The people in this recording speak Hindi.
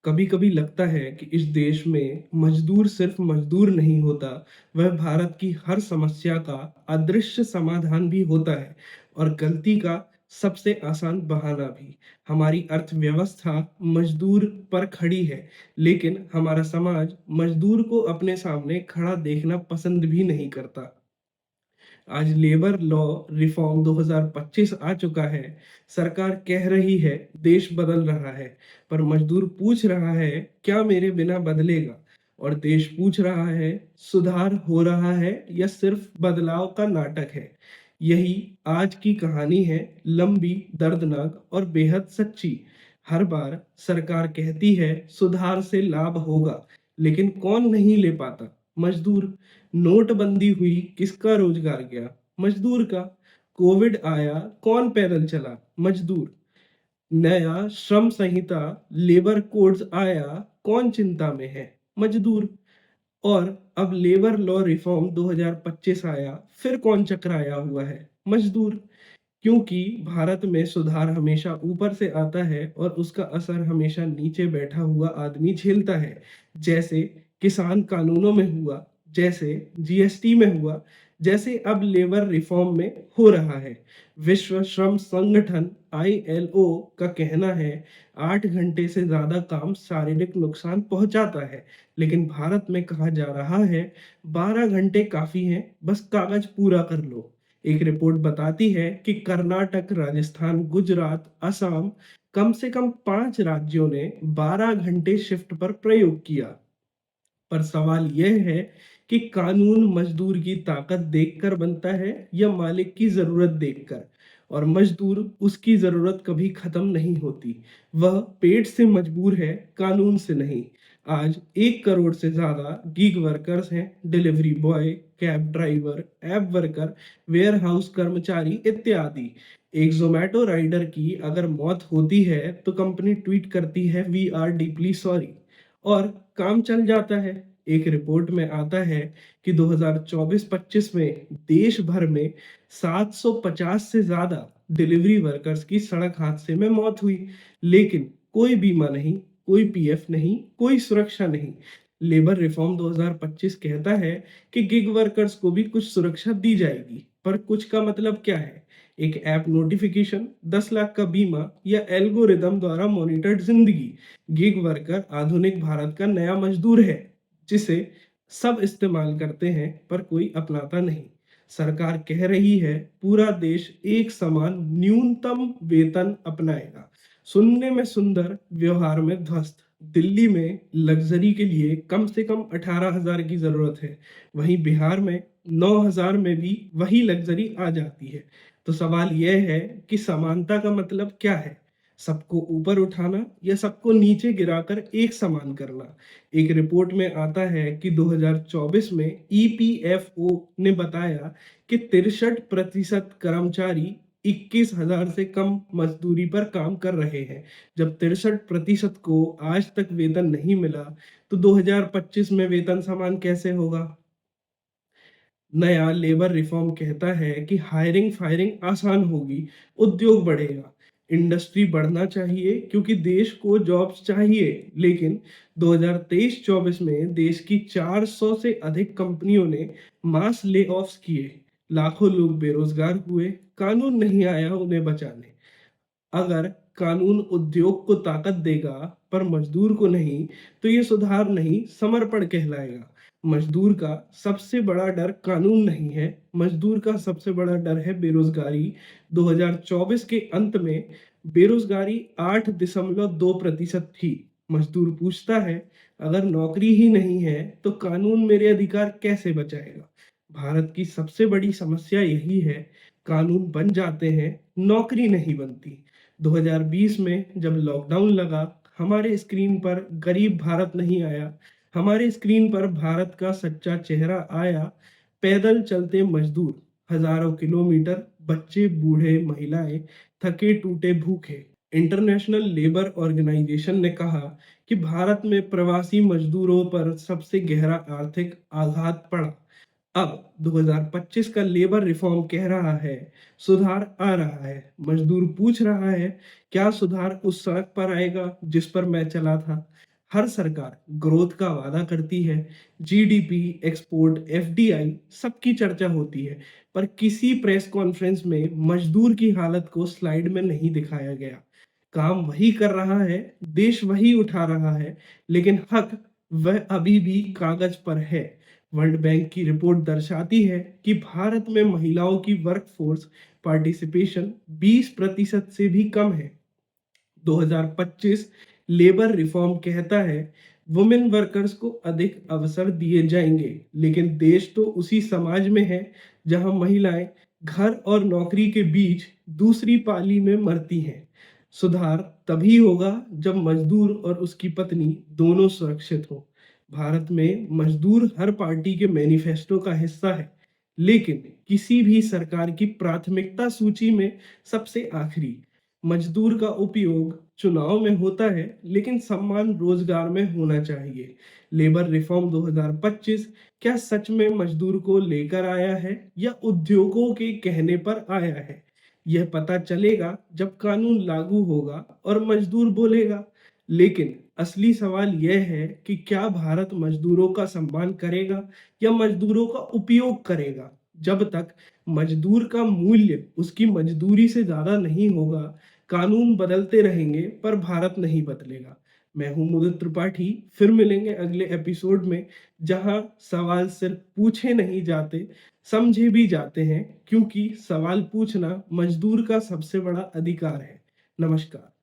कभी कभी लगता है कि इस देश में मजदूर सिर्फ मजदूर नहीं होता, वह भारत की हर समस्या का अदृश्य समाधान भी होता है और गलती का सबसे आसान बहाना भी। हमारी अर्थव्यवस्था मजदूर पर खड़ी है, लेकिन हमारा समाज मजदूर को अपने सामने खड़ा देखना पसंद भी नहीं करता। आज लेबर लॉ रिफॉर्म 2025 आ चुका है। सरकार कह रही है देश बदल रहा है, पर मजदूर पूछ रहा है क्या मेरे बिना बदलेगा? और देश पूछ रहा है सुधार हो रहा है या सिर्फ बदलाव का नाटक है? यही आज की कहानी है, लंबी, दर्दनाक और बेहद सच्ची। हर बार सरकार कहती है सुधार से लाभ होगा, लेकिन कौन नहीं ले पाता? मजदूर। नोटबंदी हुई, किसका रोजगार गया? मजदूर का। कोविड आया, कौन पैदल चला? मजदूर। नया श्रम संहिता, लेबर कोड्स आया, कौन चिंता में है? मजदूर। और अब लेबर लॉ रिफॉर्म 2025 आया, फिर कौन चकराया हुआ है? मजदूर। क्योंकि भारत में सुधार हमेशा ऊपर से आता है और उसका असर हमेशा नीचे बैठा हुआ आदमी झेलता है। जैसे किसान कानूनों में हुआ, जैसे जीएसटी में हुआ, जैसे अब लेबर रिफॉर्म में हो रहा है। विश्व श्रम संगठन आईएलओ का कहना है 8 घंटे से ज्यादा काम शारीरिक नुकसान पहुंचाता है, लेकिन भारत में कहा जा रहा है 12 घंटे काफी हैं, बस कागज पूरा कर लो। एक रिपोर्ट बताती है कि कर्नाटक, राजस्थान, गुजरात, असम, कम से कम 5 राज्यों ने 12 घंटे शिफ्ट पर प्रयोग किया। पर सवाल यह है कि कानून मजदूर की ताकत देखकर बनता है या मालिक की जरूरत देखकर? और मजदूर, उसकी जरूरत कभी खत्म नहीं होती। वह पेट से मजबूर है, कानून से नहीं। आज 1 करोड़ से ज्यादा गीग वर्कर्स हैं, delivery boy, cab driver, app worker, warehouse कर्मचारी इत्यादि। एक जोमेटो राइडर की अगर मौत होती है तो कंपनी ट्वीट करती है वी आर डीपली सॉरी, और काम चल जाता है। एक रिपोर्ट में आता है कि 2024-25 में देश भर में 750 से ज्यादा डिलीवरी वर्कर्स की सड़क हादसे में मौत हुई, लेकिन कोई बीमा नहीं, कोई पीएफ नहीं, कोई सुरक्षा नहीं। लेबर रिफॉर्म 2025 कहता है कि गिग वर्कर्स को भी कुछ सुरक्षा दी जाएगी, पर कुछ का मतलब क्या है? एक ऐप नोटिफिकेशन, 10 लाख का बीमा या एल्गोरिदम द्वारा मॉनिटर्ड जिंदगी? गिग वर्कर आधुनिक भारत का नया मजदूर है, जिसे सब इस्तेमाल करते हैं पर कोई अपनाता नहीं। सरकार कह रही है पूरा देश एक समान न्यूनतम वेतन अपनाएगा। सुनने में सुंदर, व्यवहार में ध्वस्त। दिल्ली में लग्जरी के लिए कम से कम 18,000 की जरूरत है, वहीं बिहार में 9,000 में भी वही लग्जरी आ जाती है। तो सवाल यह है कि समानता का मतलब क्या है? सबको ऊपर उठाना या सबको नीचे गिराकर एक समान करना? एक रिपोर्ट में आता है कि 2024 में ईपीएफओ ने बताया कि 63% कर्मचारी 21,000 से कम मजदूरी पर काम कर रहे हैं। जब 63% को आज तक वेतन नहीं मिला, तो 2025 में वेतन समान कैसे होगा? नया लेबर रिफॉर्म कहता है कि हायरिंग फायरिंग आसान होगी, उद्योग बढ़ेगा। इंडस्ट्री बढ़ना चाहिए क्योंकि देश को जॉब्स चाहिए, लेकिन 2023-24 में देश की 400 से अधिक कंपनियों ने मास ले ऑफ्स किए। लाखों लोग बेरोजगार हुए, कानून नहीं आया उन्हें बचाने। अगर कानून उद्योग को ताकत देगा पर मजदूर को नहीं, तो ये सुधार नहीं, समर्पण कहलाएगा। मजदूर का सबसे बड़ा डर कानून नहीं है, मजदूर का सबसे बड़ा डर है बेरोजगारी। 2024 के अंत में बेरोजगारी 8.2% थी। मजदूर पूछता है अगर नौकरी ही नहीं है तो कानून मेरे अधिकार कैसे बचाएगा? भारत की सबसे बड़ी समस्या यही है, कानून बन जाते हैं, नौकरी नहीं बनती। 2020 में जब लॉकडाउन लगा, हमारे स्क्रीन पर गरीब भारत नहीं आया, हमारे स्क्रीन पर भारत का सच्चा चेहरा आया। पैदल चलते मजदूर, हजारों किलोमीटर, बच्चे, बूढ़े, महिलाएं, थके टूटे भूखे। इंटरनेशनल लेबर ऑर्गेनाइजेशन ने कहा कि भारत में प्रवासी मजदूरों पर सबसे गहरा आर्थिक आघात पड़ा। अब 2025 का लेबर रिफॉर्म कह रहा है सुधार आ रहा है। मजदूर पूछ रहा है क्या सुधार उस सड़क पर आएगा जिस पर मैं चला था? हर सरकार ग्रोथ का वादा करती है, जीडीपी, एक्सपोर्ट, एफडीआई सबकी चर्चा होती है, पर किसी प्रेस कॉन्फ्रेंस में मजदूर की हालत को स्लाइड में नहीं दिखाया गया। काम वही कर रहा है, देश वही उठा रहा है, लेकिन हक वह अभी भी कागज पर है। वर्ल्ड बैंक की रिपोर्ट दर्शाती है कि भारत में महिलाओं की वर्कफोर्स पार्टिसिपेशन 20% से भी कम है। 2025 लेबर रिफॉर्म कहता है वुमेन वर्कर्स को अधिक अवसर दिए जाएंगे, लेकिन देश तो उसी समाज में है जहां महिलाएं घर और नौकरी के बीच दूसरी पाली में मरती हैं। सुधार तभी होगा जब मजदूर और उसकी पत्नी दोनों सुरक्षित हो। भारत में मजदूर हर पार्टी के मैनिफेस्टो का हिस्सा है, लेकिन किसी भी सरकार की प्राथमिकता सूची में सबसे आखिरी। मजदूर का उपयोग चुनाव में होता है, लेकिन सम्मान रोजगार में होना चाहिए। लेबर रिफॉर्म 2025 क्या सच में मजदूर को लेकर आया है या उद्योगों के कहने पर आया है? यह पता चलेगा जब कानून लागू होगा और मजदूर बोलेगा। लेकिन असली सवाल यह है कि क्या भारत मजदूरों का सम्मान करेगा या मजदूरों का उपयोग करेगा? जब तक मजदूर का मूल्य उसकी मजदूरी से ज्यादा नहीं होगा, कानून बदलते रहेंगे पर भारत नहीं बदलेगा। मैं हूं मुदित त्रिपाठी, फिर मिलेंगे अगले एपिसोड में, जहां सवाल सिर्फ पूछे नहीं जाते, समझे भी जाते हैं, क्योंकि सवाल पूछना मजदूर का सबसे बड़ा अधिकार है। नमस्कार।